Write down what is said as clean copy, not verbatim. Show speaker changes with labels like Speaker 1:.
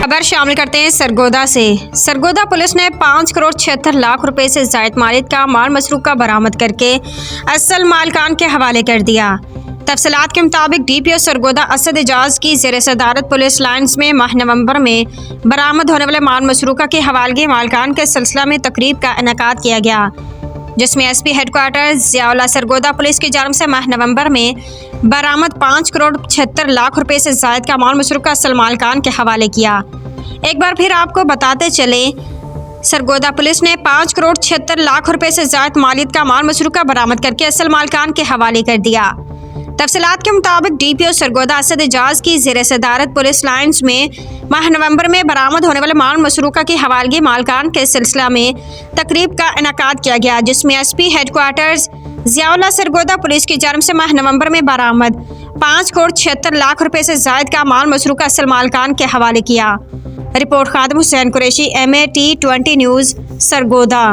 Speaker 1: खबर शामिल करते हैं सरगोदा से। सरगोदा पुलिस ने 5 करोड़ 76 लाख रुपए से जायद मालियत का माल मसरूका बरामद करके असल मालिकान के हवाले कर दिया। तफसीलात के मुताबिक डीपीओ सरगोदा असद एजाज की ज़ेर सदारत पुलिस लाइन्स में माह नवंबर में बरामद होने वाले माल मसरूका के हवालगी मालिकान के सिलसिला में तकरीब का इनेकाद किया गया, जिसमें SP headquarter Ziaullah Sargodha police की जानिब से माह नवंबर में बरामद 5 करोड़ 76 लाख रुपए से जायद का माल मसरूका असल मालिकान के हवाले किया। एक बार फिर आपको बताते चले, सरगोदा पुलिस ने 5 करोड़ 76 लाख रुपए से जायद मालियत का माल मसरूका बरामद करके असल मालिकान के हवाले कर दिया। तफसीलात के मुताबिक डीपीओ सरगोदा असद एजाज की ज़ेर सदारत पुलिस लाइन्स में माह नवंबर में बरामद होने वाले माल मसरूका की हवालगी मालिकान के सिलसिला में तकरीब का इनेकाद किया गया, जिसमें SP headquarters Ziaullah Sargodha police की जानिब से माह नवंबर में बरामद 5 करोड़ 76 लाख रुपए से जायद का माल मसरूका असल मालिकान के हवाले किया। रिपोर्ट खादिम हुसैन कुरैशी, MAT 20 न्यूज़, सरगोदा।